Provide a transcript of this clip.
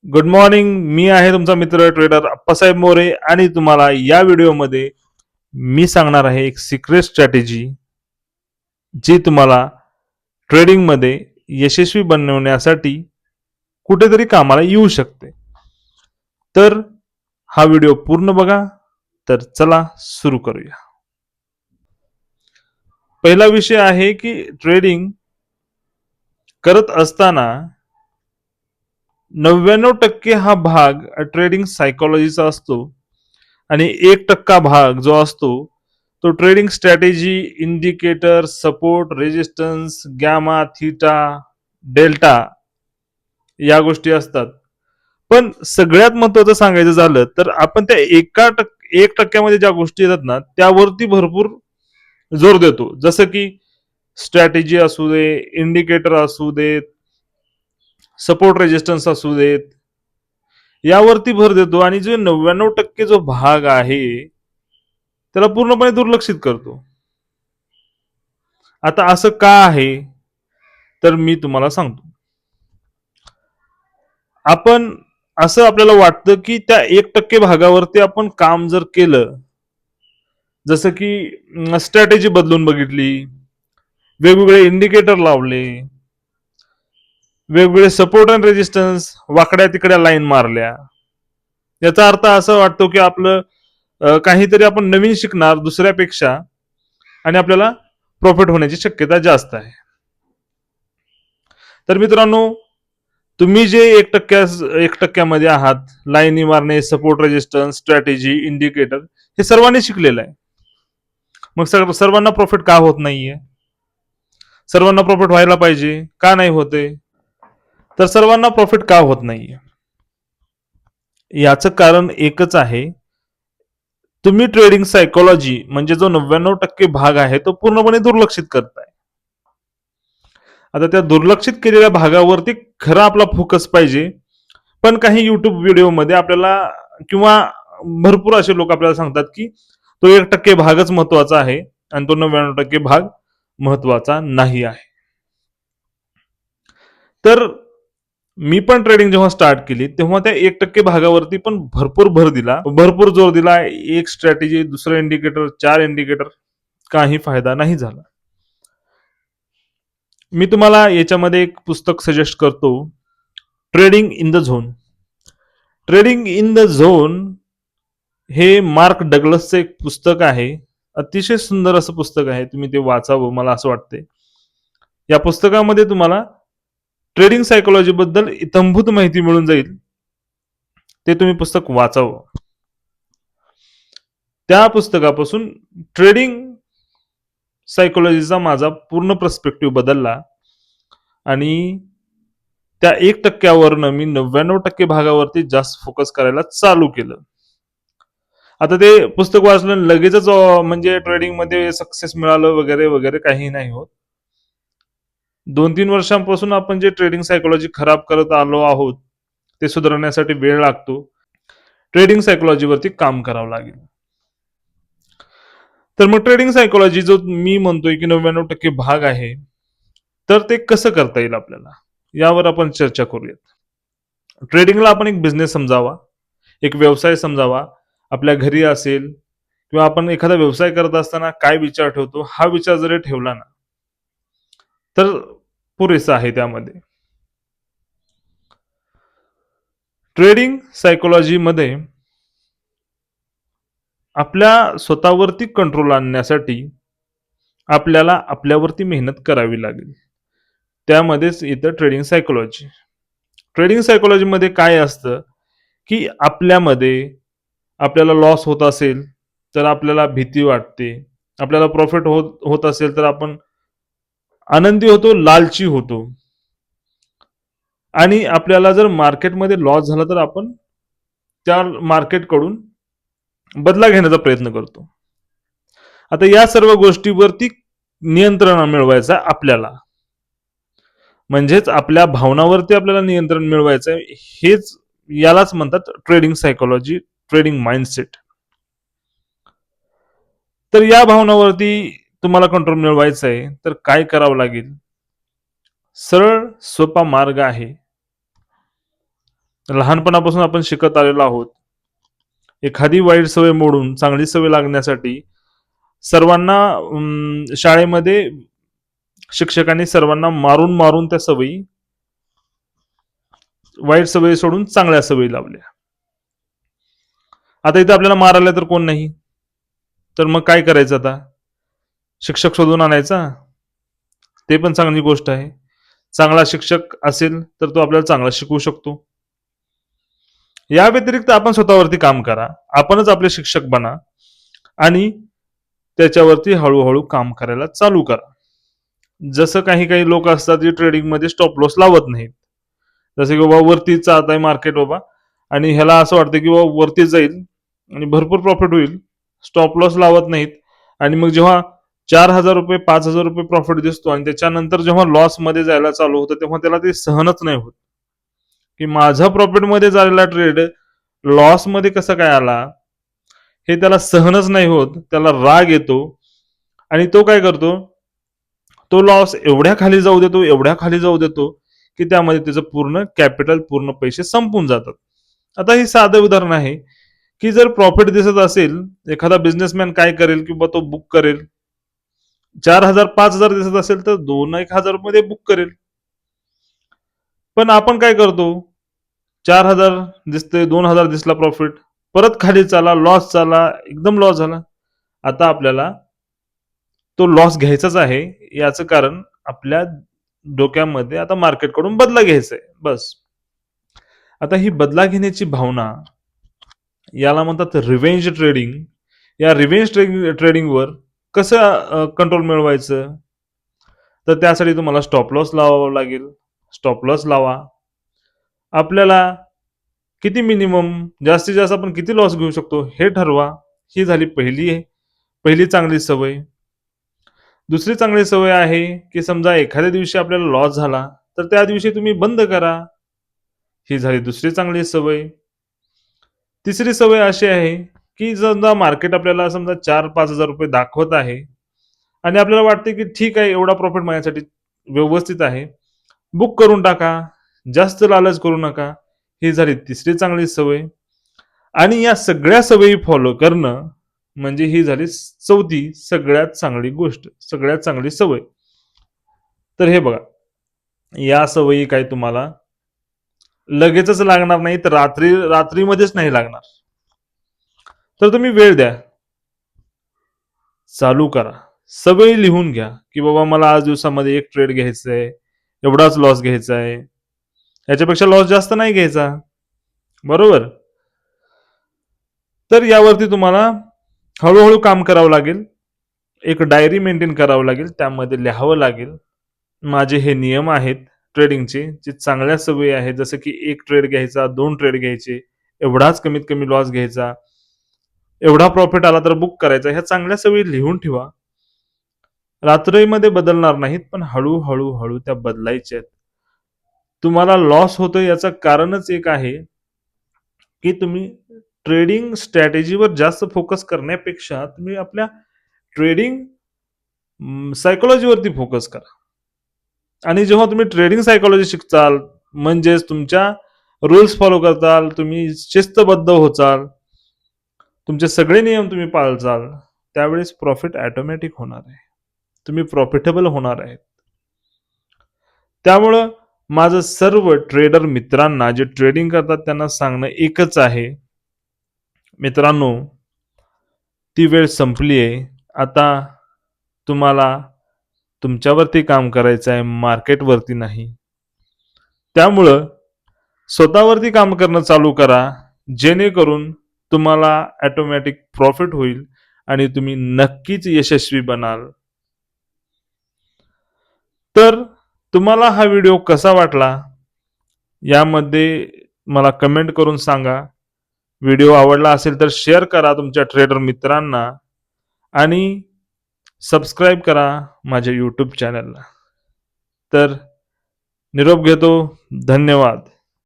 Good morning. मी आहे तुमचा मित्र ट्रेडर अप्पासाहेब मोरे आणि तुम्हाला या व्हिडिओमध्ये मी सांगणार आहे एक सिक्रेट स्ट्रॅटेजी जी तुम्हाला ट्रेडिंगमध्ये यशस्वी बनवण्यासाठी कुठेतरी कामाला येऊ शकते. तर हा व्हिडिओ पूर्ण बघा. तर चला सुरू करूया. पहिला विषय आहे की ट्रेडिंग करत असताना 99% हा भाग ट्रेडिंग सायकोलॉजीचा असतो आणि 1% भाग जो असतो तो trading strategy, indicator, support, resistance, gamma, theta, delta या गोष्टी असतात. पण सगळ्यात महत्वाचं सांगायचं झालं तर आपण त्या 1% ज्या गोष्टी येतात ना त्यावरती भरपूर जोर देतो. जसं की स्ट्रॅटेजी असू दे, इंडिकेटर असू देत, सपोर्ट रेजिस्टन्स असू देत, यावरती भर देतो आणि जे 99% जो भाग आहे त्याला पूर्णपणे दुर्लक्षित करतो. आता असं का आहे तर मी तुम्हाला सांगतो. आपण असं आपल्याला वाटतं की त्या 1% भागावरती आपण काम जर केलं, जसं की स्ट्रॅटेजी बदलून बघितली, वेगवेगळे इंडिकेटर लावले, वेगवेगळे सपोर्ट अँड रेजिस्टन्स वाकड्या तिकड्या लाईन मारल्या, याचा अर्थ असा वाटतो की आपलं काहीतरी आपण नवीन शिकणार दुसऱ्यापेक्षा आणि आपल्याला प्रॉफिट होण्याची शक्यता जास्त आहे. तर मित्रांनो, तुम्ही जे 1%मध्ये आहात, लाईनी मारणे, सपोर्ट रेजिस्टन्स, स्ट्रॅटेजी, इंडिकेटर हे सर्वांनी शिकलेलं आहे. मग सर्वांना प्रॉफिट का होत नाहीये? सर्वांना प्रॉफिट व्हायला पाहिजे, का नाही होते? तर सर्वांना प्रॉफिट का होत नाहीये? याचं कारण एकच आहे, तुम्ही ट्रेडिंग सायकोलॉजी म्हणजे जो 99% भाग आहे तो पूर्णपणे दुर्लक्षित करताय. आता त्या दुर्लक्षित केलेल्या भागावरती खरा आपला फोकस पाहिजे. पण काही युट्यूब व्हिडिओमध्ये आपल्याला किंवा भरपूर असे लोक आपल्याला सांगतात की तो 1% भागच महत्वाचा आहे आणि तो 99% भाग महत्वाचा नाही आहे. तर मी पण ट्रेडिंग जेव्हा स्टार्ट केली तेव्हा त्या 1% भागावरती पण भरपूर भर दिला, भरपूर जोर दिला. एक स्ट्रॅटेजी, दुसरं इंडिकेटर, 4 इंडिकेटर, काही फायदा नाही झाला. मी तुम्हाला याच्यामध्ये एक पुस्तक सजेस्ट करतो, trading in the zone. Trading in the zone हे मार्क डगलसचं एक पुस्तक आहे. अतिशय सुंदर असं पुस्तक आहे, तुम्ही ते वाचावं मला असं वाटते. या पुस्तकामध्ये तुम्हाला ट्रेडिंग सायकोलॉजी बद्दल इतंभूत माहिती मिळून जाईल. ते तुम्ही पुस्तक वाचावं. त्या पुस्तकापासून ट्रेडिंग सायकोलॉजीचा माझा पूर्ण पर्स्पेक्टिव्ह बदलला आणि त्या 1%वरनं मी 99% भागावरती जास्त फोकस करायला चालू केलं. आता ते पुस्तक वाचलं लगेचच म्हणजे ट्रेडिंगमध्ये सक्सेस मिळालं वगैरे वगैरे काही नाही होत. 2-3 वर्षांपासून आपण जे ट्रेडिंग सायकोलॉजी खराब करत आलो आहोत ते सुधारण्यासाठी वेळ लागतो. ट्रेडिंग सायकोलॉजीवरती काम करावं लागेल. तर मग ट्रेडिंग सायकोलॉजी जो मी म्हणतोय की 99% भाग आहे, तर ते कसं करता येईल आपल्याला, यावर आपण चर्चा करूयात. ट्रेडिंगला आपण एक बिझनेस समजावा, एक व्यवसाय समजावा. आपल्या घरी असेल किंवा आपण एखादा व्यवसाय करत असताना काय विचार ठेवतो, हा विचार जरी ठेवला ना, तर पुरेसं आहे त्यामध्ये. ट्रेडिंग सायकोलॉजीमध्ये आपल्या स्वतःवरती कंट्रोल आणण्यासाठी आपल्याला आपल्यावरती मेहनत करावी लागेल. त्यामध्येच येतं ट्रेडिंग सायकोलॉजी. ट्रेडिंग सायकोलॉजीमध्ये काय असतं, की आपल्याला लॉस होत असेल, तर आपल्याला भीती वाटते. आपल्याला प्रॉफिट होत होत असेल, तर आपण आनंदी होतो, लालची होतो. आणि आपल्याला जर मार्केटमध्ये लॉस झाला, तर आपण त्या मार्केटकडून बदला घेण्याचा प्रयत्न करतो. आता या सर्व गोष्टीवरती नियंत्रण मिळवायचं आपल्याला. म्हणजेच आपल्या भावनावरती आपल्याला नियंत्रण मिळवायचं आहे. हेच यालाच म्हणतात ट्रेडिंग सायकोलॉजी, ट्रेडिंग माइंडसेट. तर या भावनावरती तुम्हाला कंट्रोल मिळवायचं आहे, तर काय करावं लागेल? सरळ सोपा मार्ग आहे. लहानपणापासून आपण शिकत आलेलो आहोत. एखादी वाईट सवय मोडून चांगली सवय लागण्यासाठी सर्वांना शाळेमध्ये शिक्षकांनी सर्वांना मारून मारून त्या सवयी, वाईट सवयी सोडून चांगल्या सवयी लावल्या. आता इथे आपल्याला मारायला तर कोण नाही, तर मग काय करायचं आता? शिक्षक शोधून आणायचा. ते पण चांगली गोष्ट आहे. चांगला शिक्षक असेल तर तो आपल्याला चांगला शिकवू शकतो. या व्यतिरिक्त आपण स्वतःवरती काम करा. आपणच आपले शिक्षक बना आणि त्याच्यावरती हळूहळू काम करायला चालू करा. जसं काही काही लोक असतात जे ट्रेडिंगमध्ये स्टॉप लॉस लावत नाहीत. जसं की बाबा वरती चालत आहे मार्केट बाबा, आणि ह्याला असं वाटतं की बाबा वरती जाईल आणि भरपूर प्रॉफिट होईल, स्टॉप लॉस लावत नाहीत. आणि मग जेव्हा 4,000 रुपये 5,000 रुपये प्रॉफिट दिसतो आणि त्याच्यानंतर जेव्हा लॉस मध्ये जायला चालू होतं तेव्हा त्याला ते सहनच नाही होत की माझा प्रॉफिट मध्ये झालेला ट्रेड लॉस मध्ये कसा काय आला. हे त्याला सहनच नाही होत, त्याला राग येतो आणि तो काय करतो, तो लॉस एवढ्या खाली जाऊ देतो, एवढ्या खाली जाऊ देतो की त्यामध्ये त्याचं पूर्ण कॅपिटल, पूर्ण पैसे संपून जातात. आता हे साधं उदाहरण आहे की जर प्रॉफिट दिसत असेल, एखादा बिझनेसमॅन काय करेल की तो बुक करेल. 4,000 5,000 दिसत असेल तर 2-1,000 मध्ये बुक करेल. पण आपण काय करतो, 4,000 दिसते, 2,000 दिसला प्रॉफिट, परत खाली चाला, लॉस झाला, एकदम लॉस झाला. आता आपल्याला तो लॉस घ्यायचाच आहे, याचं कारण आपल्या डोक्यामध्ये आता मार्केटकडून बदला घ्यायचा आहे, बस. आता ही बदला घेण्याची भावना, याला म्हणतात रिव्हेंज ट्रेडिंग. या रिव्हेंज ट्रेडिंगवर कसं कंट्रोल मिळवायचं, तर त्यासाठी तुम्हाला स्टॉप लॉस लावावा लागेल. स्टॉप लॉस लावा. आपल्याला किती मिनिमम, जास्तीत जास्त आपण किती लॉस घेऊ शकतो हे ठरवा. ही झाली पहिली चांगली सवय. दुसरी चांगली सवय आहे की समजा एखाद्या दिवशी आपल्याला लॉस झाला तर त्या दिवशी तुम्ही बंद करा. ही झाली दुसरी चांगली सवय. तिसरी सवय अशी आहे की समजा मार्केट आपल्याला समजा 4-5 हजार रुपये दाखवत आहे आणि आपल्याला वाटते की ठीक आहे, एवढा प्रॉफिट माझ्यासाठी व्यवस्थित आहे, बुक करून टाका, जास्त लालच करू नका. ही झाली तिसरी चांगली सवय. आणि या सगळ्या सवयी फॉलो करणं म्हणजे ही झाली चौथी सगळ्यात चांगली गोष्ट, सगळ्यात चांगली सवय. तर हे बघा, या सवयी काही तुम्हाला लगेचच लागणार नाही, तर रात्रीमध्येच नाही लागणार. तर तुम्ही वेळ द्या, चालू करा, सवयी लिहून घ्या की बाबा मला आज दिवसामध्ये एक ट्रेड घ्यायचा आहे, एवढाच लॉस घ्यायचा आहे, याच्यापेक्षा लॉस जास्त नाही घ्यायचा, बरोबर. तर यावरती तुम्हाला हळूहळू काम करावं लागेल. एक डायरी मेंटेन करावं लागेल, त्यामध्ये लिहावं लागेल. माझे हे नियम आहेत ट्रेडिंगचे, जे चांगल्या सवयी आहेत, जसं की एक ट्रेड घ्यायचा, 2 ट्रेड घ्यायचे, एवढाच कमीत कमी लॉस घ्यायचा, एवढा प्रॉफिट आला तर बुक करायचा. ह्या चांगल्या सवयी लिहून ठेवा. रात्रीमध्ये बदलणार नाहीत, पण हळूहळू हळू त्या बदलायच्या आहेत. तुम्हाला लॉस होतोय याचं कारणच एक आहे की तुम्ही ट्रेडिंग स्ट्रॅटेजीवर जास्त फोकस करण्यापेक्षा तुम्ही आपल्या ट्रेडिंग सायकोलॉजीवरती फोकस करा. आणि जेव्हा तुम्ही ट्रेडिंग सायकोलॉजी शिकताल, म्हणजेच तुमच्या रूल्स फॉलो करताल, तुम्ही शिस्तबद्ध होचाल, तुमचे सगळे नियम तुम्ही पाळचाल, त्यावेळेस प्रॉफिट ऑटोमॅटिक होणार आहे. तुम्ही प्रॉफिटेबल होणार आहे. त्यामुळं माझं सर्व ट्रेडर मित्रांना, जे ट्रेडिंग करतात, त्यांना सांगणं एकच आहे, मित्रांनो, ती वेळ संपली आहे. आता तुम्हाला तुमच्यावरती काम करायचं आहे, मार्केटवरती नाही. त्यामुळं स्वतःवरती काम करणं चालू करा, जेणेकरून तुम्हाला ऑटोमॅटिक प्रॉफिट होईल आणि तुम्ही नक्कीच यशस्वी बनाल. तर तुम्हाला हा व्हिडिओ कसा वाटला, यामध्ये मला कमेंट करून सांगा. व्हिडिओ आवडला असेल तर शेअर करा तुमच्या ट्रेडर मित्रांना आणि सबस्क्राईब करा माझ्या यूट्यूब चॅनलला. तर निरोप घेतो. धन्यवाद.